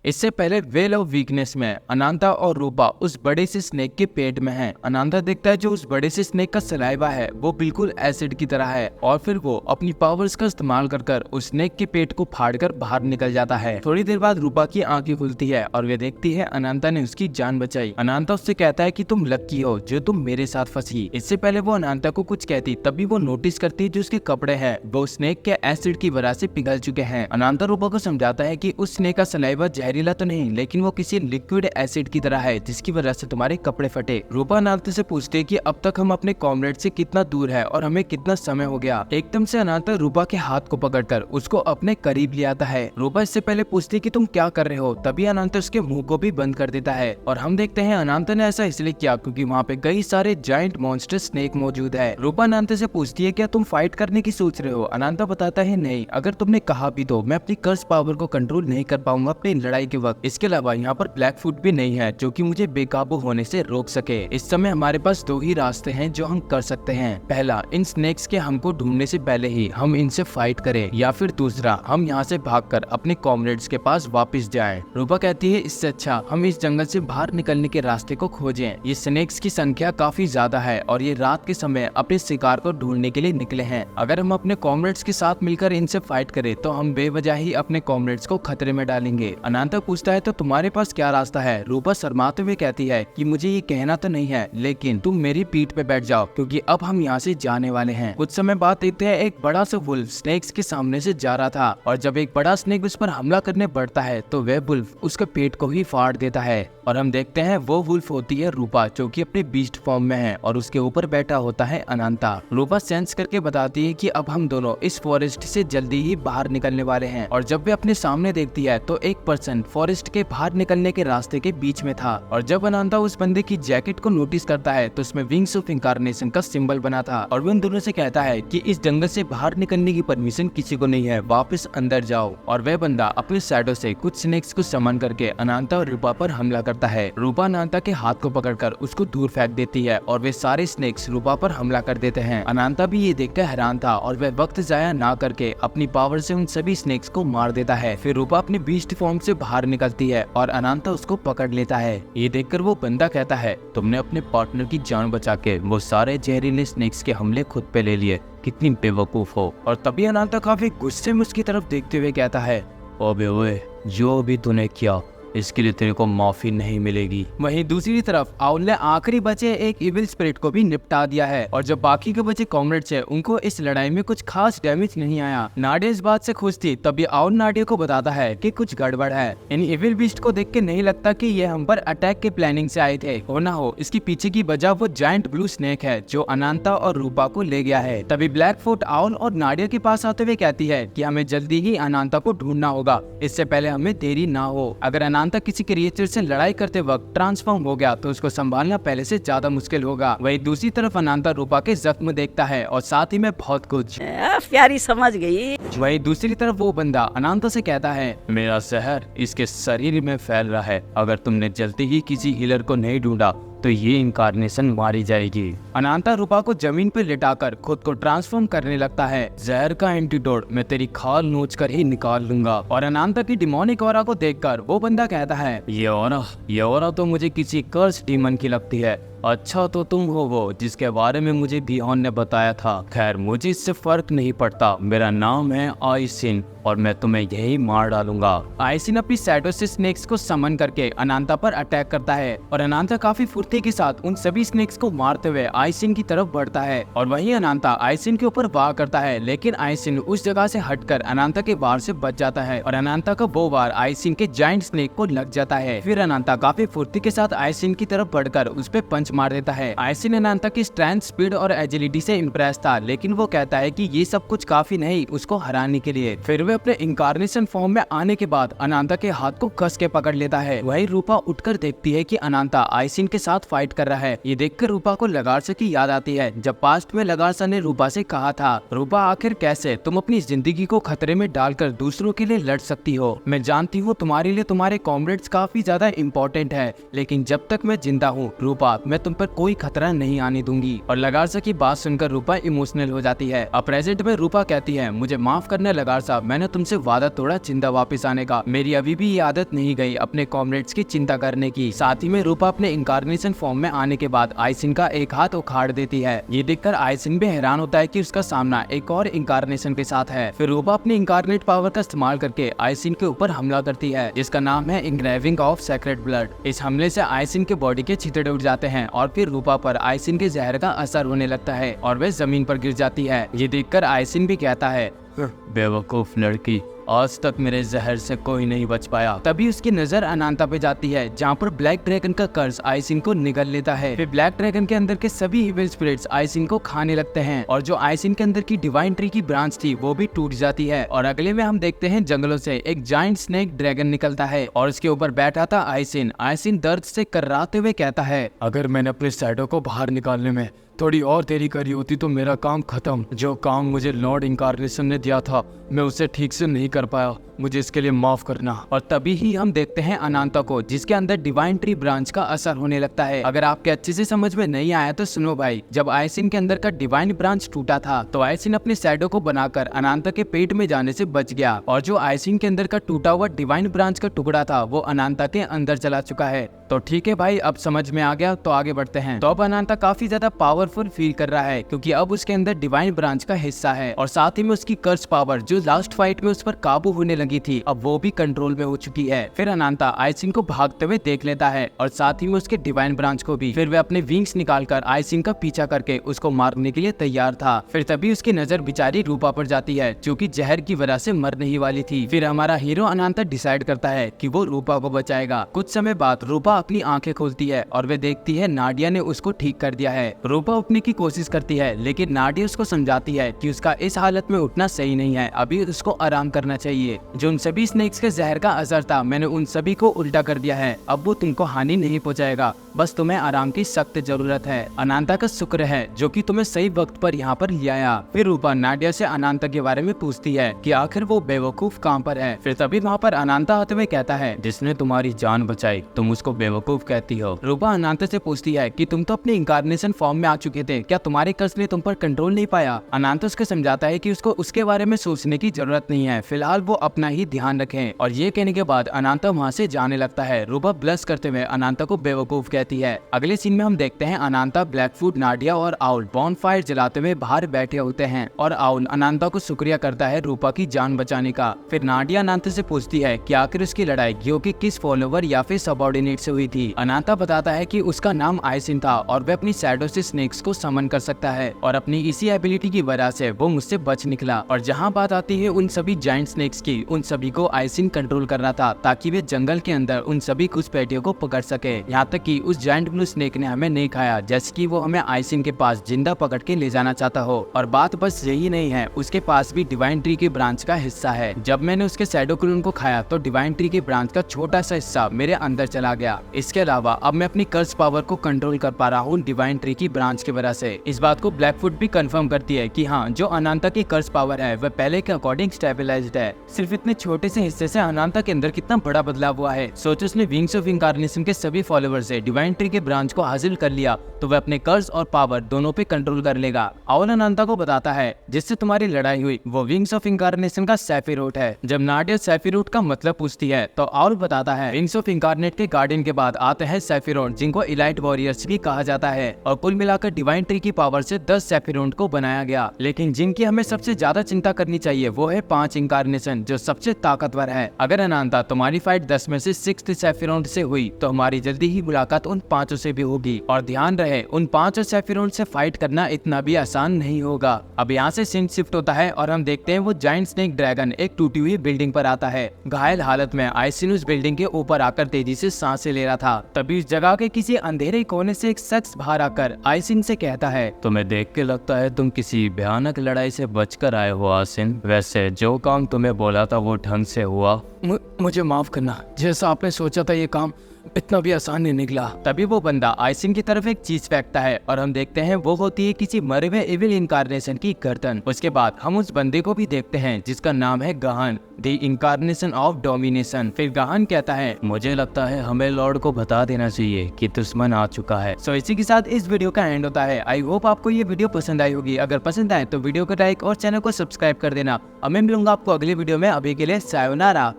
इससे पहले well of weakness में अनांता और रूपा उस बड़े से स्नेक के पेट में हैं। अनांता देखता है जो उस बड़े से स्नेक का सलाइवा है वो बिल्कुल एसिड की तरह है और फिर वो अपनी पावर्स का इस्तेमाल कर उस स्नेक के पेट को फाड़कर बाहर निकल जाता है। थोड़ी देर बाद रूपा की आंखें खुलती है और वे देखती है अनांता ने उसकी जान बचाई। अनांता उससे कहता है कि तुम लकी हो जो तुम मेरे साथ फंसी। इससे पहले वो अनांता को कुछ कहती तभी वो नोटिस करती है जो उसके कपड़े हैं वो स्नेक के एसिड की वजह से पिघल चुके हैं। अनांता रूपा को समझाता है कि उस स्नेक का सलाइवा जहरीला तो नहीं लेकिन वो किसी लिक्विड एसिड की तरह है जिसकी वजह से तुम्हारे कपड़े फटे। रूपा अनांता से पूछती है कि अब तक हम अपने कॉमरेड से कितना दूर है और हमें कितना समय हो गया। एकदम से अनांता रूपा के हाथ को पकड़कर उसको अपने करीब ले आता है। रूपा इससे पहले पूछती है कि तुम क्या कर रहे हो, तभी अनांता उसके मुंह को भी बंद कर देता है और हम देखते हैं अनांता ने ऐसा इसलिए किया क्योंकि वहाँ पे कई सारे जायंट मॉन्स्टर स्नेक मौजूद है। रूपा अनांता से पूछती है क्या तुम फाइट करने की सोच रहे हो। अनांता बताता है नहीं, अगर तुमने कहा भी तो मैं अपनी कर्स पावर को कंट्रोल नहीं कर पाऊंगा अपनी लड़ाई के वक्त। इसके अलावा यहाँ पर ब्लैक फूट भी नहीं है जो कि मुझे बेकाबू होने से रोक सके। इस समय हमारे पास दो ही रास्ते हैं जो हम कर सकते हैं। पहला, इन स्नेक्स के हमको ढूंढने से पहले ही हम इनसे फाइट करें या फिर दूसरा, हम यहाँ से भागकर अपने कॉमरेड्स के पास वापस जाएं। रूपा कहती है इससे अच्छा हम इस जंगल से बाहर निकलने के रास्ते को खोजें। ये स्नेक्स की संख्या काफी ज्यादा है और ये रात के समय अपने शिकार को ढूंढने के लिए निकले हैं। अगर हम अपने कॉमरेड्स के साथ मिलकर इनसे फाइट करें तो हम बेवजह ही अपने कॉमरेड्स को खतरे में डालेंगे। अनांता पूछता है तो तुम्हारे पास क्या रास्ता है। रूपा शर्माते हुए कहती है कि मुझे ये कहना तो नहीं है लेकिन तुम मेरी पीठ पे बैठ जाओ क्योंकि अब हम यहाँ से जाने वाले हैं। कुछ समय बाद देखते हैं एक बड़ा सा वुल्फ स्नेक्स के सामने से जा रहा था और जब एक बड़ा स्नेक उस पर हमला करने बढ़ता है तो वह वुल्फ उसके पेट को ही फाड़ देता है और हम देखते हैं वो वुल्फ होती है रूपा जो कि अपने बीस्ट फॉर्म में है और उसके ऊपर बैठा होता है अनांता। रूपा सेंस करके बताती है कि अब हम दोनों इस फॉरेस्ट से जल्दी ही बाहर निकलने वाले हैं और जब वे अपने सामने देखती है तो एक पर्सन फॉरेस्ट के बाहर निकलने के रास्ते के बीच में था और जब अनांता उस बंदे की जैकेट को नोटिस करता है तो उसमें विंग्स ऑफ इनकार्नेशन का सिंबल बना था और वो उन दोनों से कहता है कि इस जंगल से बाहर निकलने की परमिशन किसी को नहीं है, वापस अंदर जाओ। और वह बंदा अपने शैडो से कुछ स्नेक्स को समन करके अनांता और रूपा पर हमला करता है। रूपा अनांता के हाथ को पकड़कर उसको दूर फेंक देती है और वे सारे स्नेक्स रूपा पर हमला कर देते हैं। अनांता भी ये देखकर हैरान था और वह वक्त जाया ना करके अपनी पावर से उन सभी स्नेक्स को मार देता है। फिर रूपा अपनी बीस्ट फॉर्म से बाहर निकलती है और अनांता उसको पकड़ लेता है। ये देखकर वो बंदा कहता है तुमने अपने पार्टनर की जान बचा के वो सारे जहरीले स्नेक्स के हमले खुद पे ले लिए, कितनी बेवकूफ हो। और तभी अनांता काफी गुस्से में उसकी तरफ देखते हुए कहता है ओबे ओए, जो भी तूने किया इसके लिए तेरे को माफी नहीं मिलेगी। वहीं दूसरी तरफ आउल ने आखिरी बचे एक इविल स्पिरिट को भी निपटा दिया है और जो बाकी के बचे कॉमरेड्स हैं उनको इस लड़ाई में कुछ खास डैमेज नहीं आया। नाडिया इस बात से खुश थी तभी आउल नाडिया को बताता है कि कुछ गड़बड़ है। इन इविल बीस्ट को देख के नहीं लगता कि ये हम पर अटैक के प्लानिंग से आए थे। हो ना हो इसकी पीछे की वजह वो जायंट ब्लू स्नेक है जो अनांता और रूपा को ले गया है। तभी ब्लैक फुट आउल और नाडिया के पास आते हुए कहती है कि हमें जल्दी ही अनांता को ढूंढना होगा, इससे पहले हमें देरी ना हो। अगर अनांता किसी क्रिएचर से लड़ाई करते वक्त ट्रांसफॉर्म हो गया तो उसको संभालना पहले से ज्यादा मुश्किल होगा। वही दूसरी तरफ अनांता रूपा के जख्म देखता है और साथ ही में बहुत कुछ प्यारी समझ गई। वही दूसरी तरफ वो बंदा अनांता से कहता है मेरा जहर इसके शरीर में फैल रहा है, अगर तुमने जल्दी ही किसी हीलर को नहीं ढूंढा तो ये इनकारनेशन मारी जाएगी। अनांता रूपा को जमीन पर लिटाकर खुद को ट्रांसफॉर्म करने लगता है। जहर का एंटीडोट मैं तेरी खाल नोच कर ही निकाल लूंगा। और अनांता की डिमोनिक ऑरा को देखकर वो बंदा कहता है ये ऑरा तो मुझे किसी कर्स डीमन की लगती है। अच्छा तो तुम हो वो जिसके बारे में मुझे बियॉन ने बताया था। खैर मुझे इससे फर्क नहीं पड़ता, मेरा नाम है आइसिन और मैं तुम्हें यही मार डालूंगा। आइसिन अपनी शैडो से स्नेक्स को समन करके अनांता पर अटैक करता है और अनांता काफी फुर्ती के साथ उन सभी स्नेक्स को मारते हुए आइसिन की तरफ बढ़ता है और वहीं अनांता आइसिन के ऊपर वार करता है लेकिन आइसिन उस जगह से हटकर अनांता के वार से बच जाता है और अनांता का वो वार आइसिन के जायंट स्नेक को लग जाता है। फिर अनांता काफी फुर्ती के साथ आइसिन की तरफ बढ़कर उस पे पंच मार देता है। आइसिन अनांता की स्ट्रेंथ, स्पीड और एजिलिटी से इम्प्रेस था लेकिन वो कहता है कि ये सब कुछ काफी नहीं उसको हराने के लिए। फिर वे अपने इनकारनेशन फॉर्म में आने के बाद अनांता के हाथ को कस के पकड़ लेता है। वही रूपा उठकर देखती है कि अनांता आइसिन के साथ फाइट कर रहा है। ये देखकर रूपा को लगारसा की याद आती है जब पास्ट में लगारसा ने रूपा से कहा था रूपा आखिर कैसे तुम अपनी जिंदगी को खतरे में डालकर दूसरों के लिए लड़ सकती हो। मैं जानती हूँ तुम्हारे लिए तुम्हारे कॉमरेड्स काफी ज्यादा इम्पोर्टेंट है लेकिन जब तक मैं जिंदा हूँ रूपा मैं मैं तुम पर कोई खतरा नहीं आने दूंगी। और लगारसा की बात सुनकर रूपा इमोशनल हो जाती है। अब प्रेजेंट में रूपा कहती है, मुझे माफ करना लगारसा, मैंने तुमसे वादा तोड़ा जिंदा वापस आने का। मेरी अभी भी ये आदत नहीं गई अपने कॉमरेड्स की चिंता करने की। साथ ही में रूपा अपने इंकारनेशन फॉर्म में आने के बाद आइसिन का एक हाथ उखाड़ देती है। ये देखकर आइसिन भी हैरान होता है कि उसका सामना एक और इंकारनेशन के साथ है। फिर रूपा अपनी इंकारनेट पावर का इस्तेमाल करके आइसिन के ऊपर हमला करती है, जिसका नाम है इंग्रेविंग ऑफ सेक्रेड ब्लड। इस हमले से आइसिन के बॉडी के छितड़े उड़ जाते हैं और फिर रूपा पर आइसिन के जहर का असर होने लगता है और वह जमीन पर गिर जाती है। ये देखकर आइसिन भी कहता है, बेवकूफ लड़की, आज तक मेरे जहर से कोई नहीं बच पाया। तभी उसकी नजर अनांता पे जाती है, जहाँ पर ब्लैक ड्रैगन का कर्ज आइसिन को निगल लेता है। फिर ब्लैक ड्रैगन के अंदर के सभी इविल स्पिरिट्स आइसिन को खाने लगते हैं और जो आइसिन के अंदर की डिवाइन ट्री की ब्रांच थी वो भी टूट जाती है। और अगले में हम देखते हैं जंगलों से एक जाइंट स्नेक ड्रैगन निकलता है और उसके ऊपर बैठा था आइसिन। आइसिन दर्द से कर्राते हुए कहता है, अगर मैंने अपने शैडो को बाहर निकालने में थोड़ी और देरी करी होती तो मेरा काम खत्म। जो काम मुझे लॉर्ड इंकारनेशन ने दिया था मैं उसे ठीक से नहीं कर पाया, मुझे इसके लिए माफ करना। और तभी ही हम देखते हैं अनांता को, जिसके अंदर डिवाइन ट्री ब्रांच का असर होने लगता है। अगर आपके अच्छे से समझ में नहीं आया तो सुनो भाई, जब आइसिन के अंदर का डिवाइन ब्रांच टूटा था तो आइसिन अपने शैडो को बनाकर अनांता के पेट में जाने से बच गया और जो आइसिन के अंदर का टूटा हुआ डिवाइन ब्रांच का टुकड़ा था वो अनांता के अंदर चला चुका है। तो ठीक है भाई, अब समझ में आ गया, तो आगे बढ़ते हैं। तो अब अनांता काफी ज्यादा पावरफुल फील कर रहा है क्योंकि अब उसके अंदर डिवाइन ब्रांच का हिस्सा है और साथ ही में उसकी कर्स पावर जो लास्ट फाइट में उस पर काबू होने लगी थी अब वो भी कंट्रोल में हो चुकी है। फिर अनांता आइसिन को भागते हुए देख लेता है और साथ ही में उसके डिवाइन ब्रांच को भी। फिर वह अपने विंग्स निकालकर आइसिन का पीछा करके उसको मारने के लिए तैयार था। फिर तभी उसकी नजर बेचारी रूपा पर जाती है जो कि जहर की वजह से मरने ही वाली थी। फिर हमारा हीरो अनांता डिसाइड करता है कि वो रूपा को बचाएगा। कुछ समय बाद रूपा अपनी आंखें खोलती है और वे देखती है नाडिया ने उसको ठीक कर दिया है। रूपा उठने की कोशिश करती है लेकिन नाडिया उसको समझाती है कि उसका इस हालत में उठना सही नहीं है, अभी उसको आराम करना चाहिए। जो उन सभी स्नेक्स के जहर का असर था मैंने उन सभी को उल्टा कर दिया है, अब वो तुमको हानि नहीं पहुंचाएगा, बस तुम्हें आराम की सख्त जरूरत है। अनांता का शुक्र है जो कि तुम्हें सही वक्त पर यहाँ पर ले आया। फिर रूपा नाडिया से अनांता के बारे में पूछती है कि आखिर वो बेवकूफ कहाँ पर है। फिर तभी वहाँ पर अनांता आते हुए कहता है, जिसने तुम्हारी जान बचाई तुम उसको बेवकूफ कहती हो। रूपा अनांता से पूछती है कि तुम तो अपने इंकारनेशन फॉर्म में आ चुके थे, क्या तुम्हारे कर्ज ने तुम पर कंट्रोल नहीं पाया। अनांता उसको समझाता है कि उसको उसके बारे में सोचने की जरूरत नहीं है, फिलहाल वो अपना ही ध्यान रखें। और ये कहने के बाद अनांता वहाँ से जाने लगता है। रूपा ब्लश करते हुए अनांता को बेवकूफ कहती है। अगले सीन में हम देखते हैं अनांता, ब्लैकफुट, नाडिया और आउल बॉनफायर जलाते हुए बाहर बैठे होते हैं और आउल अनांता को शुक्रिया करता है रूपा की जान बचाने का। फिर नाडिया अनांता से पूछती है कि आखिर उसकी लड़ाई गियो के किस फॉलोवर या फिर सबऑर्डिनेट से हुई थी। अनांता बताता है कि उसका नाम आइसिन था और वह अपनी शैडो से स्नेक्स को समन कर सकता है और अपनी इसी एबिलिटी की वजह से वो मुझसे बच निकला। और जहाँ बात आती है उन सभी जाइंट स्नेक्स की, उन सभी को आइसिन कंट्रोल करना था ताकि वे जंगल के अंदर उन सभी घुसपैठियों को पकड़ सके। यहाँ तक कि उस जाइंट ब्लू स्नेक ने हमें नहीं खाया, जैसे कि वो हमें आइसिन के पास जिंदा पकड़ के ले जाना चाहता हो। और बात बस यही नहीं है, उसके पास भी डिवाइन ट्री की ब्रांच का हिस्सा है। जब मैंने उसके शैडो क्लोन को खाया तो डिवाइन ट्री की ब्रांच का छोटा सा हिस्सा मेरे अंदर चला गया। इसके अलावा अब मैं अपनी कर्स पावर को कंट्रोल कर पा रहा हूँ डिवाइन ट्री की ब्रांच की वजह से। इस बात को ब्लैकफुट भी कंफर्म करती है कि हाँ, जो अनांता की कर्स पावर है वह पहले के अकॉर्डिंग स्टेबलाइज्ड है। सिर्फ इतने छोटे से हिस्से से अनांता के अंदर कितना बड़ा बदलाव हुआ है। सोचो, उसने विंग्स ऑफ इंकारनेशन के सभी फॉलोअर से डिवाइन ट्री के ब्रांच को हासिल कर लिया तो वह अपने कर्स और पावर दोनों पे कंट्रोल कर लेगा। आउल अनांता को बताता है जिससे तुम्हारी लड़ाई हुई वो विंग्स ऑफ इंकारनेशन का सेफिरोट है। जब नाडिया सेफिरोट का मतलब पूछती है तो आउल बताता है विंग्स ऑफ इंकारनेट के गार्डियन के बाद आते हैं सेफिरोट, जिनको इलाइट वॉरियर्स भी कहा जाता है। और कुल मिलाकर डिवाइन ट्री की पावर से 10 सेफिरोट को बनाया गया, लेकिन जिनकी हमें सबसे ज्यादा चिंता करनी चाहिए वो है 5 इंकारनेशन जो सबसे ताकतवर है। अगर अनांता तुम्हारी फाइट 10 में से 6 सेफिरोट से हुई तो हमारी जल्दी ही मुलाकात उन 5 से भी होगी। और ध्यान रहे, उन 5 सेफिरोट से फाइट करना इतना भी आसान नहीं होगा। अब यहाँ से सीन शिफ्ट होता है और हम देखते हैं वो जाइंट स्नेक ड्रैगन एक टूटी हुई बिल्डिंग पर आता है। घायल हालत में आइसिन उस बिल्डिंग के ऊपर आकर तेजी से सांसें ले रहा था। तभी उस जगह के किसी अंधेरे कोने से एक शख्स बाहर आकर आइसिन से कहता है, तुम्हें देख के लगता है तुम किसी भयानक लड़ाई से बचकर आए हो आसिन। वैसे जो काम तुम्हें बोला था वो ढंग से हुआ? मुझे माफ करना, जैसा आपने सोचा था ये काम इतना भी आसान नहीं निकला। तभी वो बंदा आइसिन की तरफ एक चीज फेंकता है और हम देखते हैं वो होती है किसी मरे हुए इविल इनकारनेशन की गर्दन। उसके बाद हम उस बंदे को भी देखते हैं जिसका नाम है गहन, द इनकारनेशन ऑफ डोमिनेशन। फिर गहन कहता है मुझे लगता है हमें लॉर्ड को बता देना चाहिए कि दुश्मन आ चुका है। सो इसी के साथ इस वीडियो का एंड होता है। आई होप आपको ये वीडियो पसंद आई होगी। अगर पसंद आए तो वीडियो को लाइक और चैनल को सब्सक्राइब कर देना। अब मैं मिलूंगा आपको अगली वीडियो में। अभी के लिए सायोनारा।